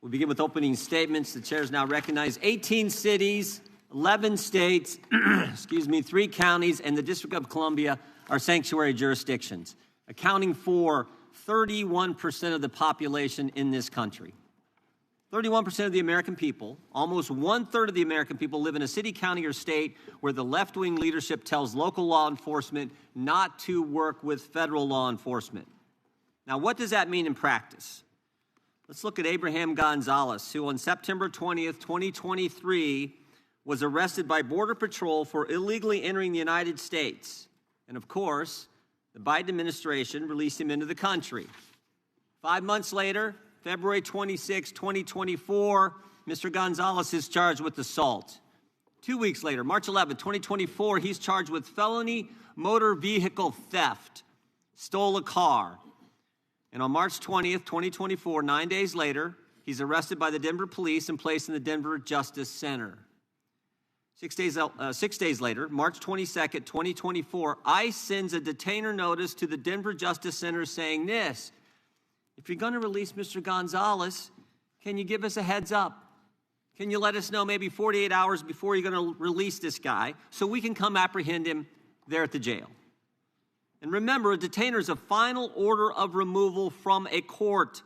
We'll begin with opening statements. The chair is now recognized. 18 cities, 11 states, 3 counties, and the District of Columbia are sanctuary jurisdictions, accounting for 31% of the population in this country. 31% of the American people, almost one-third of the American people, live in a city, county, or state where the left-wing leadership tells local law enforcement not to work with federal law enforcement. Now, what does that mean in practice? Let's look at Abraham Gonzalez, who on September 20th, 2023, was arrested by Border Patrol for illegally entering the United States. And of course, the Biden administration released him into the country. 5 months later, February 26, 2024, Mr. Gonzalez is charged with assault. 2 weeks later, March 11, 2024, he's charged with felony motor vehicle theft, stole a car. And on March 20th, 2024, 9 days later, he's arrested by the Denver police and placed in the Denver Justice Center. 6 days later, March 22nd, 2024, ICE sends a detainer notice to the Denver Justice Center saying this: if you're going to release Mr. Gonzalez, can you give us a heads up? Can you let us know maybe 48 hours before you're going to release this guy so we can come apprehend him there at the jail? And remember, a detainer is a final order of removal from a court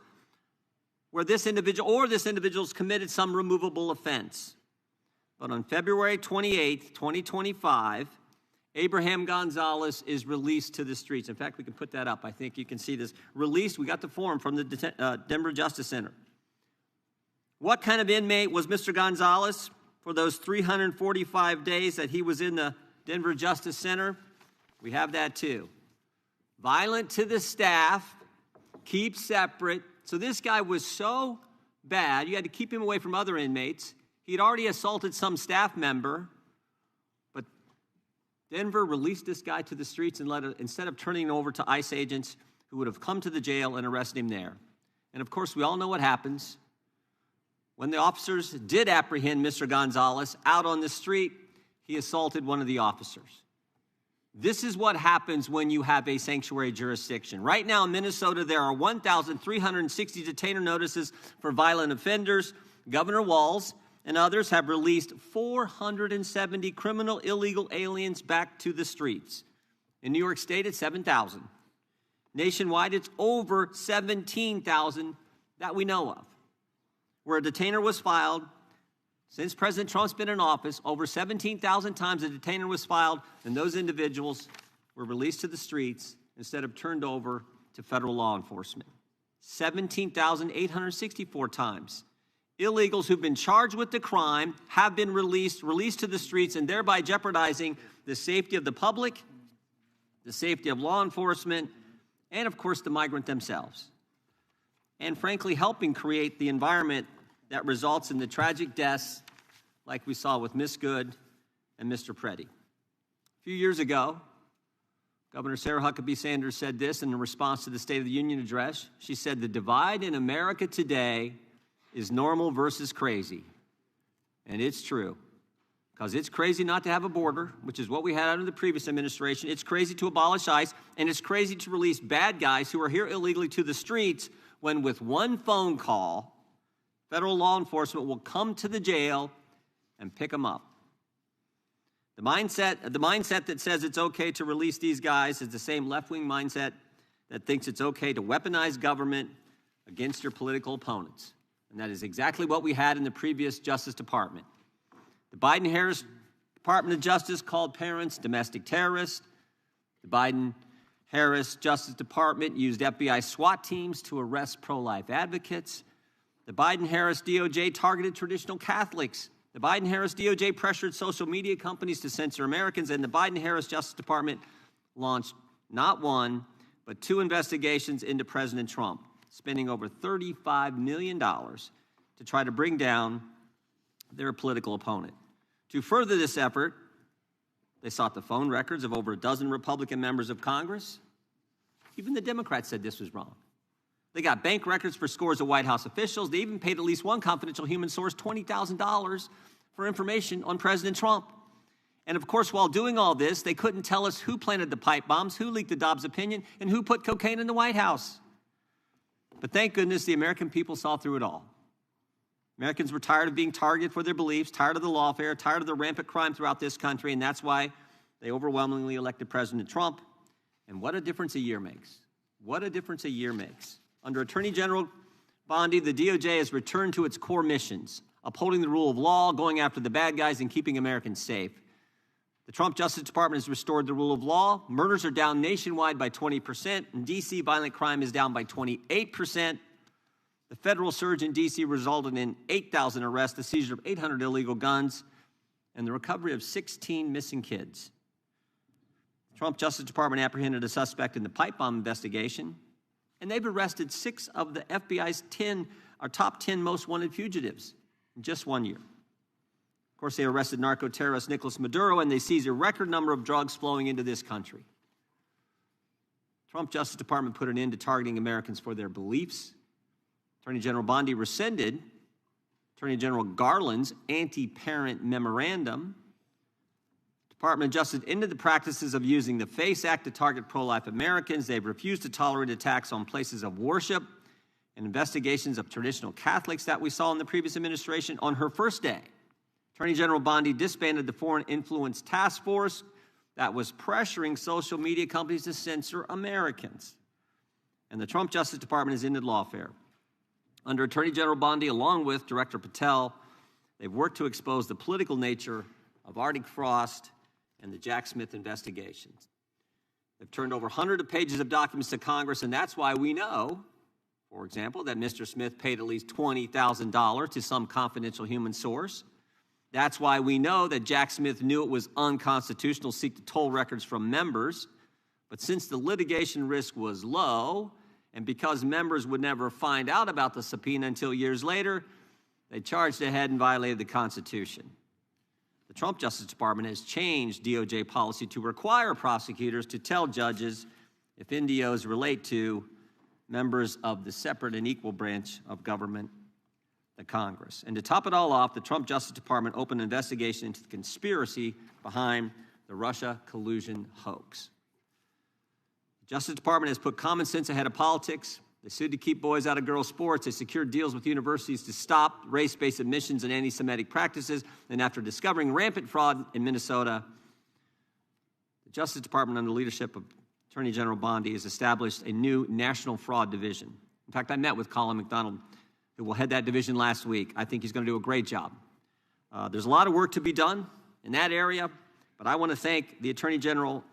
where this individual or this individual's committed some removable offense. But on February 28th, 2025, Abraham Gonzalez is released to the streets. In fact, we can put that up. I think you can see this. Released, we got the form from the Denver Justice Center. What kind of inmate was Mr. Gonzalez for those 345 days that he was in the Denver Justice Center? We have that too. Violent to the staff, keep separate. So this guy was so bad, you had to keep him away from other inmates. He'd already assaulted some staff member, but Denver released this guy to the streets and instead of turning him over to ICE agents who would have come to the jail and arrested him there. And of course, we all know what happens. When the officers did apprehend Mr. Gonzalez out on the street, he assaulted one of the officers. This is what happens when you have a sanctuary jurisdiction. Right now in Minnesota, there are 1,360 detainer notices for violent offenders. Governor Walz and others have released 470 criminal illegal aliens back to the streets. In New York State, it's 7,000. Nationwide, it's over 17,000 that we know of. Where a detainer was filed, since President Trump's been in office, over 17,000 times a detainer was filed, and those individuals were released to the streets instead of turned over to federal law enforcement. 17,864 times. Illegals who've been charged with the crime have been released to the streets, and thereby jeopardizing the safety of the public, the safety of law enforcement, and of course the migrant themselves. And frankly, helping create the environment that results in the tragic deaths like we saw with Miss Good and Mr. Preddy. A few years ago, Governor Sarah Huckabee Sanders said this in response to the State of the Union address. She said, "The divide in America today is normal versus crazy." And it's true, because it's crazy not to have a border, which is what we had under the previous administration. It's crazy to abolish ICE, and it's crazy to release bad guys who are here illegally to the streets when with one phone call, federal law enforcement will come to the jail and pick them up. The mindset that says it's okay to release these guys is the same left-wing mindset that thinks it's okay to weaponize government against your political opponents. And that is exactly what we had in the previous Justice Department. The Biden-Harris Department of Justice called parents domestic terrorists. The Biden-Harris Justice Department used FBI SWAT teams to arrest pro-life advocates. The Biden-Harris DOJ targeted traditional Catholics. The Biden-Harris DOJ pressured social media companies to censor Americans, and the Biden-Harris Justice Department launched not one, but 2 investigations into President Trump, spending over $35 million to try to bring down their political opponent. To further this effort, they sought the phone records of over a dozen Republican members of Congress. Even the Democrats said this was wrong. They got bank records for scores of White House officials. They even paid at least one confidential human source $20,000 for information on President Trump. And of course, while doing all this, they couldn't tell us who planted the pipe bombs, who leaked the Dobbs opinion, and who put cocaine in the White House. But thank goodness the American people saw through it all. Americans were tired of being targeted for their beliefs, tired of the lawfare, tired of the rampant crime throughout this country, and that's why they overwhelmingly elected President Trump. And what a difference a year makes. What a difference a year makes. Under Attorney General Bondi, the DOJ has returned to its core missions, upholding the rule of law, going after the bad guys, and keeping Americans safe. The Trump Justice Department has restored the rule of law. Murders are down nationwide by 20%. In D.C., violent crime is down by 28%. The federal surge in D.C. resulted in 8,000 arrests, the seizure of 800 illegal guns, and the recovery of 16 missing kids. The Trump Justice Department apprehended a suspect in the pipe bomb investigation, and they've arrested 6 of the FBI's top 10 most wanted fugitives in just 1 year. Of course, they arrested narco-terrorist Nicolas Maduro, and they seized a record number of drugs flowing into this country. The Trump Justice Department put an end to targeting Americans for their beliefs. Attorney General Bondi rescinded Attorney General Garland's anti-parent memorandum. The Department of Justice ended the practices of using the FACE Act to target pro-life Americans. They've refused to tolerate attacks on places of worship and investigations of traditional Catholics that we saw in the previous administration. On her first day, Attorney General Bondi disbanded the Foreign Influence Task Force that was pressuring social media companies to censor Americans. And the Trump Justice Department has ended lawfare. Under Attorney General Bondi, along with Director Patel, they've worked to expose the political nature of Arctic Frost and the Jack Smith investigations. They've turned over hundreds of pages of documents to Congress, and that's why we know, for example, that Mr. Smith paid at least $20,000 to some confidential human source. That's why we know that Jack Smith knew it was unconstitutional to seek to toll records from members. But since the litigation risk was low, and because members would never find out about the subpoena until years later, they charged ahead and violated the Constitution. The Trump Justice Department has changed DOJ policy to require prosecutors to tell judges if NDOs relate to members of the separate and equal branch of government, the Congress. And to top it all off, the Trump Justice Department opened an investigation into the conspiracy behind the Russia collusion hoax. The Justice Department has put common sense ahead of politics. They sued to keep boys out of girls' sports. They secured deals with universities to stop race-based admissions and anti-Semitic practices. And after discovering rampant fraud in Minnesota, the Justice Department, under the leadership of Attorney General Bondi, has established a new National Fraud Division. In fact, I met with Colin McDonald, who will head that division, last week. I think he's going to do a great job. There's a lot of work to be done in that area, but I want to thank the Attorney General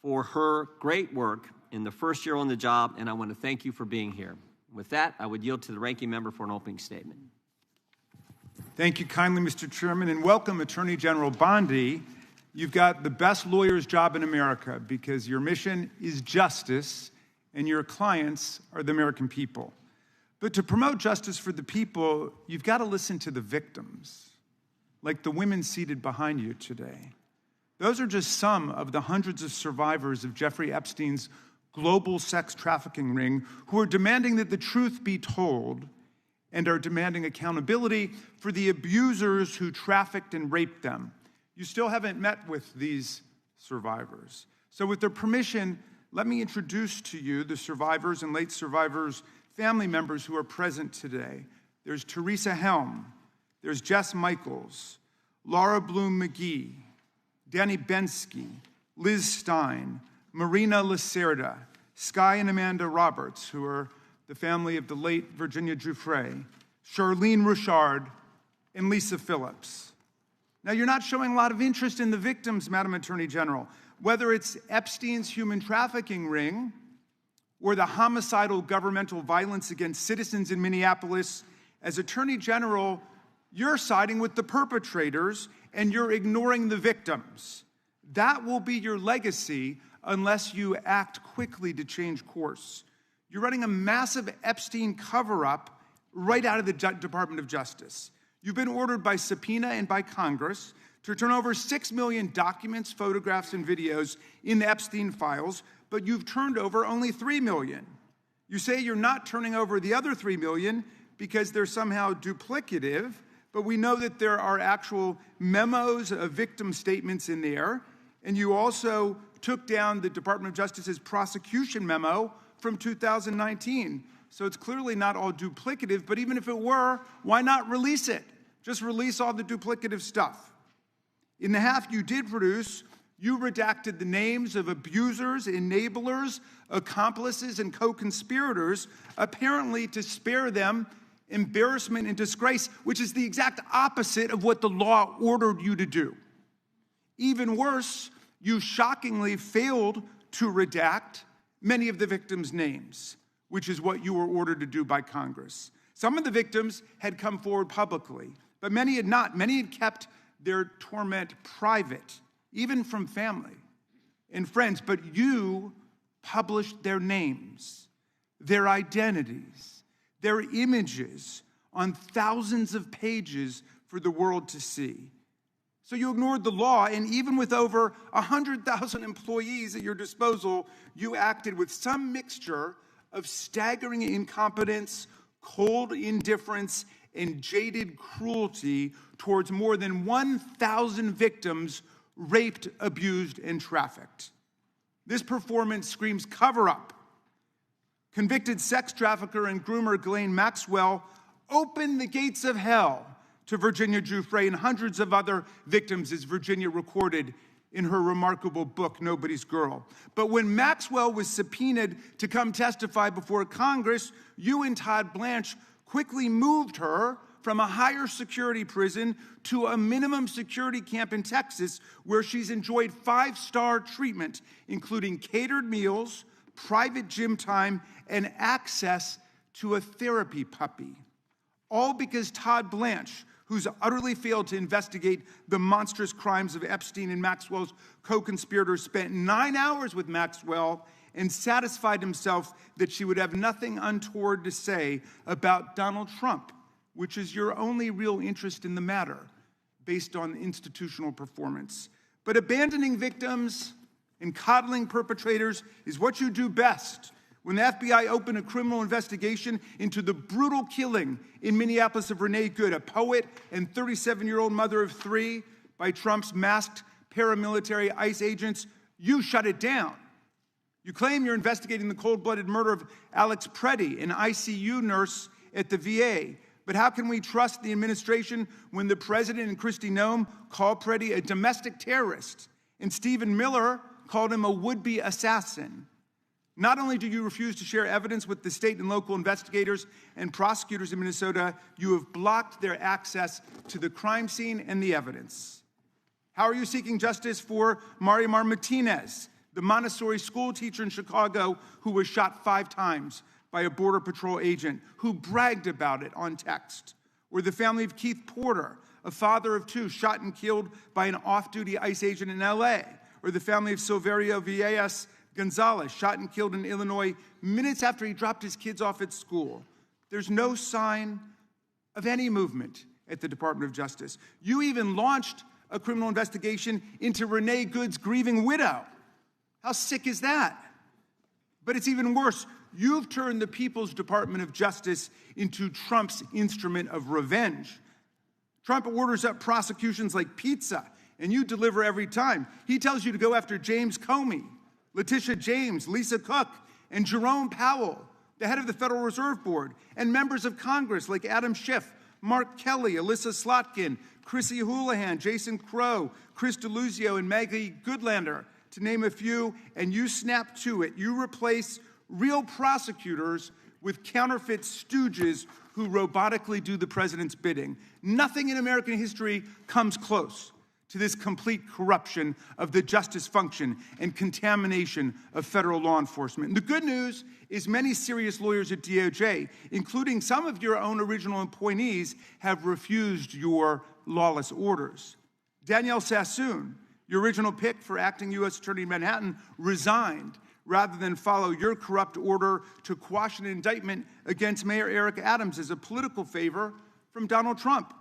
for her great work in the first year on the job, and I want to thank you for being here. With that, I would yield to the ranking member for an opening statement. Thank you kindly, Mr. Chairman, and welcome, Attorney General Bondi. You've got the best lawyer's job in America because your mission is justice and your clients are the American people. But to promote justice for the people, you've got to listen to the victims, like the women seated behind you today. Those are just some of the hundreds of survivors of Jeffrey Epstein's global sex trafficking ring who are demanding that the truth be told and are demanding accountability for the abusers who trafficked and raped them. You still haven't met with these survivors. So with their permission, let me introduce to you the survivors and late survivors' family members who are present today. There's Teresa Helm, there's Jess Michaels, Laura Bloom McGee, Danny Bensky, Liz Stein, Marina Lacerda, Sky and Amanda Roberts, who are the family of the late Virginia Giuffre, Charlene Richard, and Lisa Phillips. Now, you're not showing a lot of interest in the victims, Madam Attorney General, whether it's Epstein's human trafficking ring or the homicidal governmental violence against citizens in Minneapolis. As Attorney General, you're siding with the perpetrators and you're ignoring the victims. That will be your legacy unless you act quickly to change course. You're running a massive Epstein cover-up right out of the Department of Justice. You've been ordered by subpoena and by Congress to turn over 6 million documents, photographs, and videos in the Epstein files, but you've turned over only 3 million. You say you're not turning over the other 3 million because they're somehow duplicative, but we know that there are actual memos of victim statements in there, and you also took down the Department of Justice's prosecution memo from 2019. so it's clearly not all duplicative, but even if it were, why not release it? Just release all the duplicative stuff. In the half you did produce, you redacted the names of abusers, enablers, accomplices, and co-conspirators, apparently to spare them embarrassment and disgrace, which is the exact opposite of what the law ordered you to do. Even worse, you shockingly failed to redact many of the victims' names, which is what you were ordered to do by Congress. Some of the victims had come forward publicly, but many had not. Many had kept their torment private, even from family and friends, but you published their names, their identities, their images on thousands of pages for the world to see. So you ignored the law, and even with over 100,000 employees at your disposal, you acted with some mixture of staggering incompetence, cold indifference, and jaded cruelty towards more than 1,000 victims raped, abused, and trafficked. This performance screams cover-up. Convicted sex trafficker and groomer Ghislaine Maxwell opened the gates of hell to Virginia Giuffre and hundreds of other victims, as Virginia recorded in her remarkable book, Nobody's Girl. But when Maxwell was subpoenaed to come testify before Congress, you and Todd Blanche quickly moved her from a higher security prison to a minimum security camp in Texas, where she's enjoyed 5-star treatment, including catered meals, private gym time, and access to a therapy puppy. All because Todd Blanche, who's utterly failed to investigate the monstrous crimes of Epstein and Maxwell's co-conspirators, spent 9 hours with Maxwell and satisfied himself that she would have nothing untoward to say about Donald Trump, which is your only real interest in the matter, based on institutional performance. But abandoning victims and coddling perpetrators is what you do best. When the FBI opened a criminal investigation into the brutal killing in Minneapolis of Renee Good, a poet and 37-year-old mother of 3, by Trump's masked paramilitary ICE agents, you shut it down. You claim you're investigating the cold-blooded murder of Alex Preddy, an ICU nurse at the VA. But how can we trust the administration when the president and Kristi Noem called Preddy a domestic terrorist and Stephen Miller called him a would-be assassin? Not only do you refuse to share evidence with the state and local investigators and prosecutors in Minnesota, you have blocked their access to the crime scene and the evidence. How are you seeking justice for Mariamar Martinez, the Montessori school teacher in Chicago who was shot 5 times by a Border Patrol agent who bragged about it on text? Or the family of Keith Porter, a father of 2 shot and killed by an off-duty ICE agent in LA? Or the family of Silverio Villegas Gonzalez, shot and killed in Illinois minutes after he dropped his kids off at school? There's no sign of any movement at the Department of Justice. You even launched a criminal investigation into Renee Good's grieving widow. How sick is that? But it's even worse. You've turned the People's Department of Justice into Trump's instrument of revenge. Trump orders up prosecutions like pizza, and you deliver every time. He tells you to go after James Comey, Letitia James, Lisa Cook, and Jerome Powell, the head of the Federal Reserve Board, and members of Congress like Adam Schiff, Mark Kelly, Alyssa Slotkin, Chrissy Houlihan, Jason Crow, Chris DeLuzio, and Maggie Goodlander, to name a few, and you snap to it. You replace real prosecutors with counterfeit stooges who robotically do the president's bidding. Nothing in American history comes close to this complete corruption of the justice function and contamination of federal law enforcement. And the good news is many serious lawyers at DOJ, including some of your own original appointees, have refused your lawless orders. Danielle Sassoon, your original pick for acting U.S. Attorney in Manhattan, resigned rather than follow your corrupt order to quash an indictment against Mayor Eric Adams as a political favor from Donald Trump.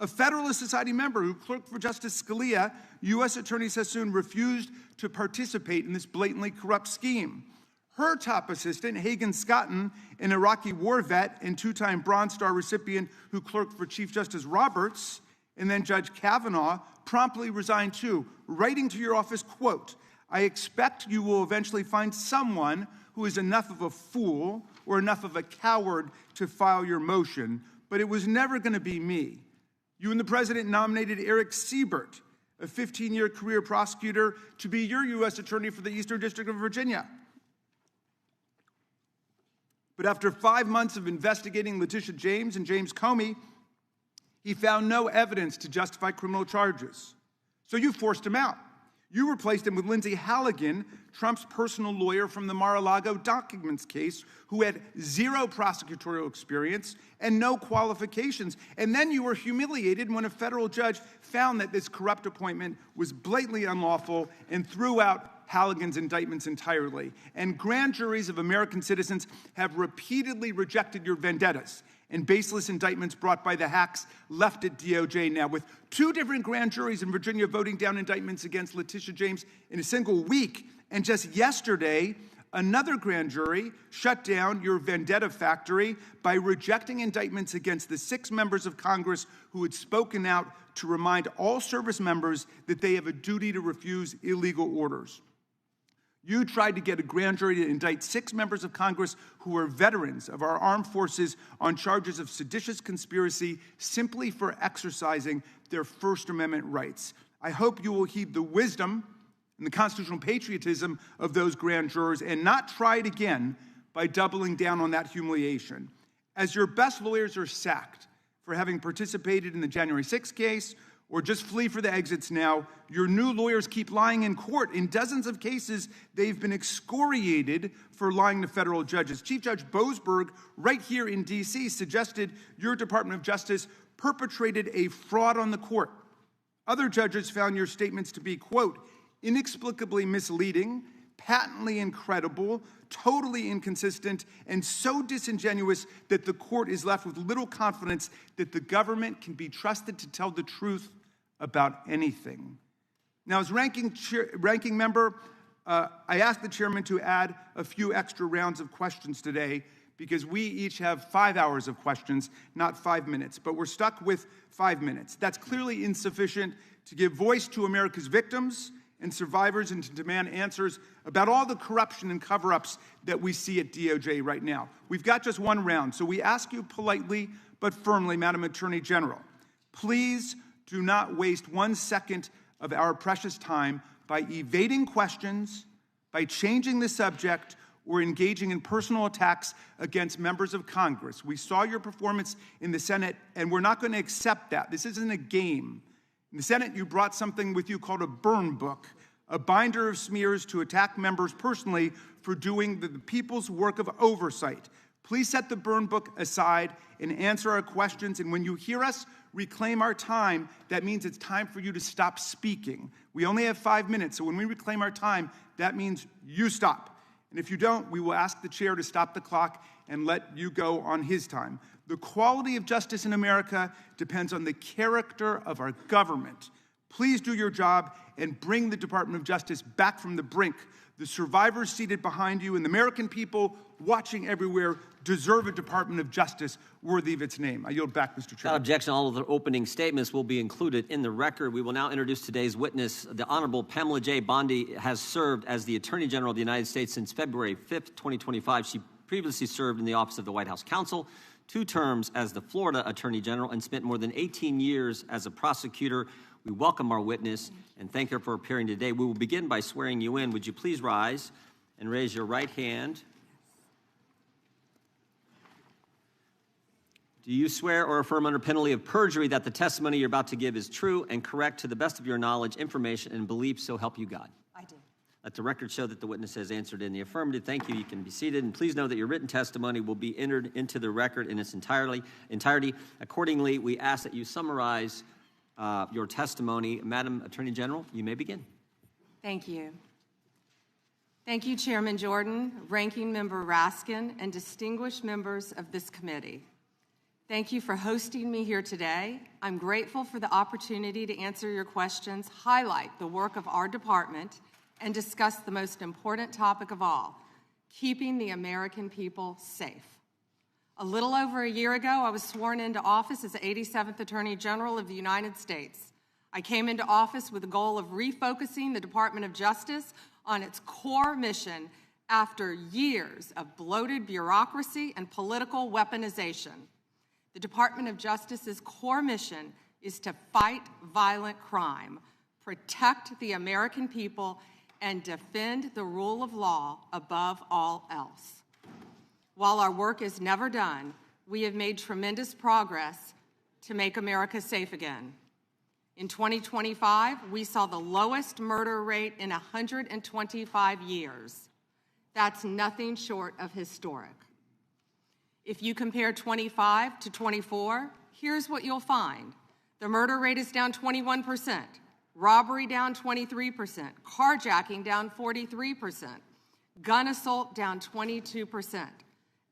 A Federalist Society member who clerked for Justice Scalia, U.S. Attorney Sassoon refused to participate in this blatantly corrupt scheme. Her top assistant, Hagan Scotton, an Iraqi war vet and 2-time Bronze Star recipient who clerked for Chief Justice Roberts, and then Judge Kavanaugh, promptly resigned too, writing to your office, quote, "I expect you will eventually find someone who is enough of a fool or enough of a coward to file your motion, but it was never going to be me. You and the president nominated Eric Siebert, a 15-year career prosecutor, to be your U.S. Attorney for the Eastern District of Virginia. But after 5 months of investigating Letitia James and James Comey, he found no evidence to justify criminal charges. So you forced him out. You replaced him with Lindsay Halligan, Trump's personal lawyer from the Mar-a-Lago documents case, who had zero prosecutorial experience and no qualifications. And then you were humiliated when a federal judge found that this corrupt appointment was blatantly unlawful and threw out Halligan's indictments entirely. And grand juries of American citizens have repeatedly rejected your vendettas and baseless indictments brought by the hacks left at DOJ now, with 2 different grand juries in Virginia voting down indictments against Letitia James in a single week. And just yesterday, another grand jury shut down your vendetta factory by rejecting indictments against the 6 members of Congress who had spoken out to remind all service members that they have a duty to refuse illegal orders. You tried to get a grand jury to indict 6 members of Congress who were veterans of our armed forces on charges of seditious conspiracy simply for exercising their First Amendment rights. I hope you will heed the wisdom and the constitutional patriotism of those grand jurors and not try it again by doubling down on that humiliation. As your best lawyers are sacked for having participated in the January 6th case, or just flee for the exits now, your new lawyers keep lying in court. In dozens of cases, they've been excoriated for lying to federal judges. Chief Judge Boasberg, right here in D.C., suggested your Department of Justice perpetrated a fraud on the court. Other judges found your statements to be, quote, inexplicably misleading, patently incredible, totally inconsistent, and so disingenuous that the court is left with little confidence that the government can be trusted to tell the truth about anything. Now, as ranking member, I asked the chairman to add a few extra rounds of questions today because we each have 5 hours of questions, not 5 minutes, but we're stuck with 5 minutes. That's clearly insufficient to give voice to America's victims and survivors and to demand answers about all the corruption and cover-ups that we see at DOJ right now. We've got just 1 round, so we ask you politely but firmly, Madam Attorney General, please do not waste 1 second of our precious time by evading questions, by changing the subject, or engaging in personal attacks against members of Congress. We saw your performance in the Senate, and we're not going to accept that. This isn't a game. In the Senate, you brought something with you called a burn book, a binder of smears to attack members personally for doing the people's work of oversight. Please set the burn book aside and answer our questions. And when you hear us reclaim our time, that means it's time for you to stop speaking. We only have 5 minutes, so when we reclaim our time, that means you stop. And if you don't, we will ask the chair to stop the clock and let you go on his time. The quality of justice in America depends on the character of our government. Please do your job and bring the Department of Justice back from the brink. The survivors seated behind you and the American people watching everywhere deserve a Department of Justice worthy of its name. I yield back, Mr. Chairman. Without objection, all of the opening statements will be included in the record. We will now introduce today's witness. The Honorable Pamela J. Bondi has served as the Attorney General of the United States since February 5th, 2025. She previously served in the Office of the White House Counsel, 2 terms as the Florida Attorney General, and spent more than 18 years as a prosecutor. We welcome our witness and thank her for appearing today. We will begin by swearing you in. Would you please rise and raise your right hand? Do you swear or affirm under penalty of perjury that the testimony you're about to give is true and correct to the best of your knowledge, information, and belief, so help you God? I do. Let the record show that the witness has answered in the affirmative. Thank you. You can be seated. And please know that your written testimony will be entered into the record in its entirety. Accordingly, we ask that you summarize your testimony. Madam Attorney General, you may begin. Thank you. Thank you, Chairman Jordan, Ranking Member Raskin, and distinguished members of this committee. Thank you for hosting me here today. I'm grateful for the opportunity to answer your questions, highlight the work of our department, and discuss the most important topic of all, keeping the American people safe. A little over a year ago, I was sworn into office as the 87th Attorney General of the United States. I came into office with the goal of refocusing the Department of Justice on its core mission after years of bloated bureaucracy and political weaponization. The Department of Justice's core mission is to fight violent crime, protect the American people, and defend the rule of law above all else. While our work is never done, we have made tremendous progress to make America safe again. In 2025, we saw the lowest murder rate in 125 years. That's nothing short of historic. If you compare 25 to 24, here's what you'll find. The murder rate is down 21%, robbery down 23%, carjacking down 43%, gun assault down 22%,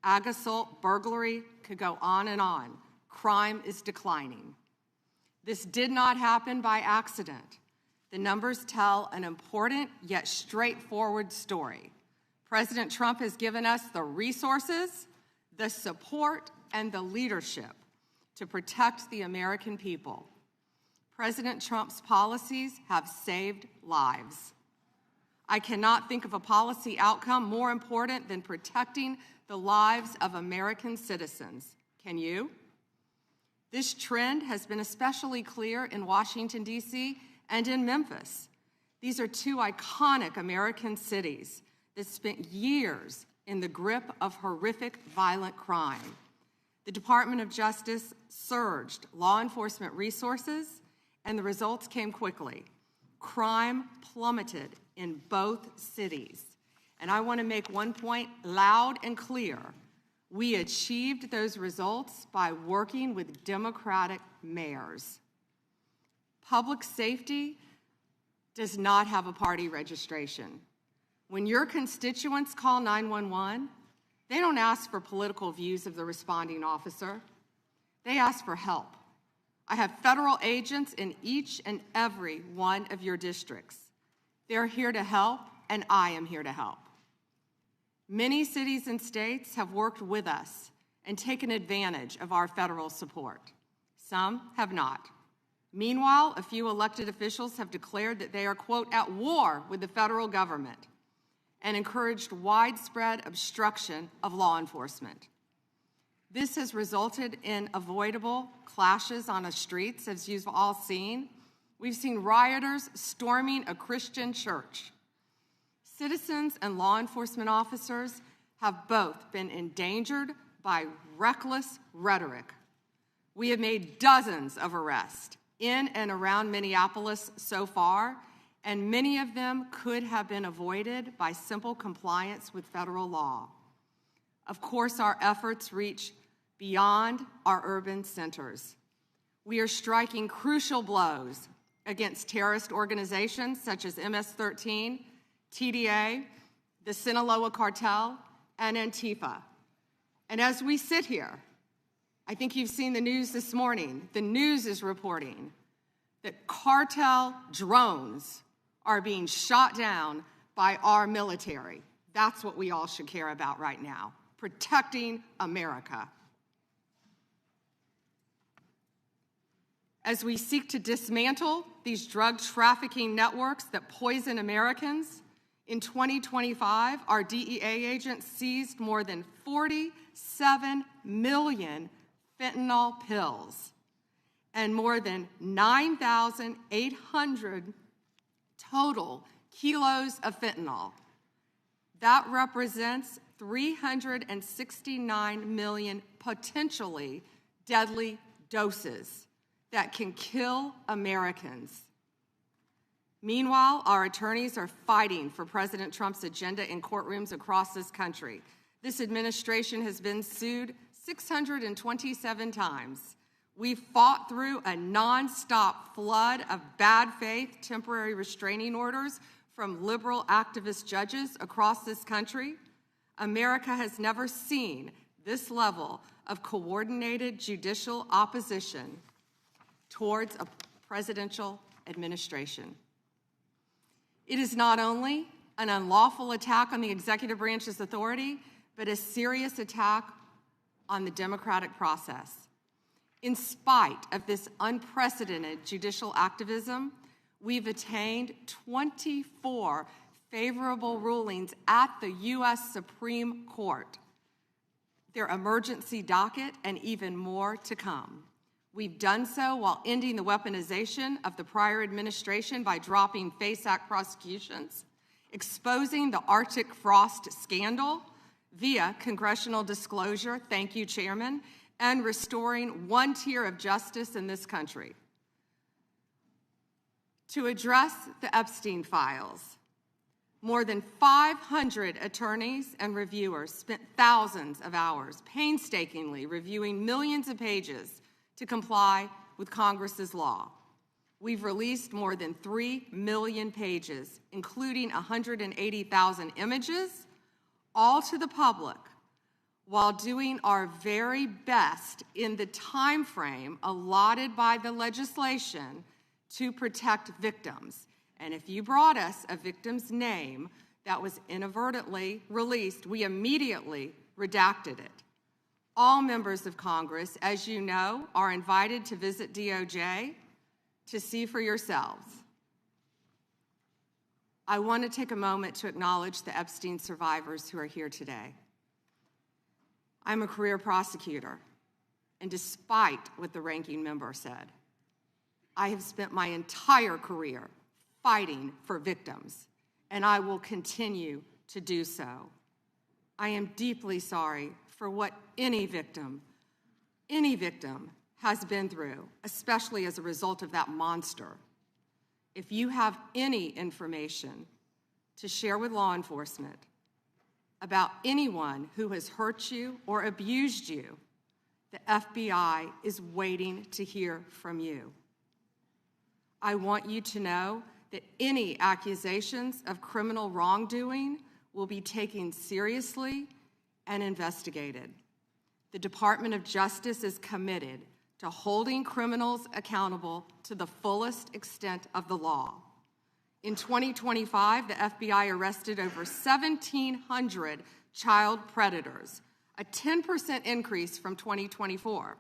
ag assault, burglary, could go on and on. Crime is declining. This did not happen by accident. The numbers tell an important yet straightforward story. President Trump has given us the resources, the support, and the leadership to protect the American people. President Trump's policies have saved lives. I cannot think of a policy outcome more important than protecting the lives of American citizens. Can you? This trend has been especially clear in Washington, D.C. and in Memphis. These are two iconic American cities that spent years in the grip of horrific violent crime. The Department of Justice surged law enforcement resources, and the results came quickly. Crime plummeted in both cities. And I want to make one point loud and clear. We achieved those results by working with Democratic mayors. Public safety does not have a party registration. When your constituents call 911, they don't ask for political views of the responding officer. They ask for help. I have federal agents in each and every one of your districts. They're here to help, and I am here to help. Many cities and states have worked with us and taken advantage of our federal support. Some have not. Meanwhile, a few elected officials have declared that they are, quote, at war with the federal government and encouraged widespread obstruction of law enforcement. This has resulted in avoidable clashes on the streets, as you've all seen. We've seen rioters storming a Christian church. Citizens and law enforcement officers have both been endangered by reckless rhetoric. We have made dozens of arrests in and around Minneapolis so far, and many of them could have been avoided by simple compliance with federal law. Of course, our efforts reach beyond our urban centers. We are striking crucial blows against terrorist organizations such as MS-13, TDA, the Sinaloa Cartel, and Antifa. And as we sit here, I think you've seen the news this morning. The news is reporting that cartel drones are being shot down by our military. That's what we all should care about right now, protecting America. As we seek to dismantle these drug trafficking networks that poison Americans, in 2025, our DEA agents seized more than 47 million fentanyl pills and more than 9,800 total kilos of fentanyl. That represents 369 million potentially deadly doses that can kill Americans. Meanwhile, our attorneys are fighting for President Trump's agenda in courtrooms across this country. This administration has been sued 627 times. We've fought through a nonstop flood of bad faith temporary restraining orders from liberal activist judges across this country. America has never seen this level of coordinated judicial opposition towards a presidential administration. It is not only an unlawful attack on the executive branch's authority, but a serious attack on the democratic process. In spite of this unprecedented judicial activism, we've attained 24 favorable rulings at the U.S. Supreme Court, their emergency docket, and even more to come. We've done so while ending the weaponization of the prior administration by dropping FACE Act prosecutions, exposing the Arctic frost scandal via congressional disclosure, thank you, Chairman, and restoring one tier of justice in this country. To address the Epstein files, more than 500 attorneys and reviewers spent thousands of hours painstakingly reviewing millions of pages to comply with Congress's law. We've released more than 3 million pages, including 180,000 images, all to the public, while doing our very best in the time frame allotted by the legislation to protect victims. And if you brought us a victim's name that was inadvertently released, we immediately redacted it. All members of Congress, as you know, are invited to visit DOJ to see for yourselves. I want to take a moment to acknowledge the Epstein survivors who are here today. I'm a career prosecutor, and despite what the ranking member said, I have spent my entire career fighting for victims, and I will continue to do so. I am deeply sorry for what any victim has been through, especially as a result of that monster. If you have any information to share with law enforcement about anyone who has hurt you or abused you, the FBI is waiting to hear from you. I want you to know that any accusations of criminal wrongdoing will be taken seriously and investigated. The Department of Justice is committed to holding criminals accountable to the fullest extent of the law. In 2025, the FBI arrested over 1,700 child predators, a 10% increase from 2024.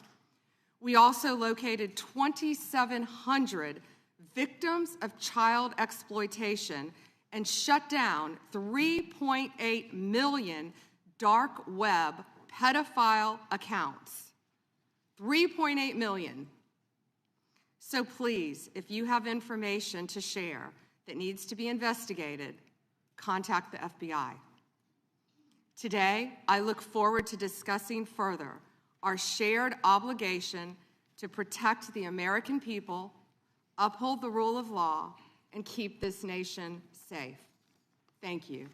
We also located 2,700 victims of child exploitation and shut down 3.8 million dark web pedophile accounts. 3.8 million. So please, if you have information to share that needs to be investigated, contact the FBI. Today, I look forward to discussing further our shared obligation to protect the American people, uphold the rule of law, and keep this nation safe. Thank you.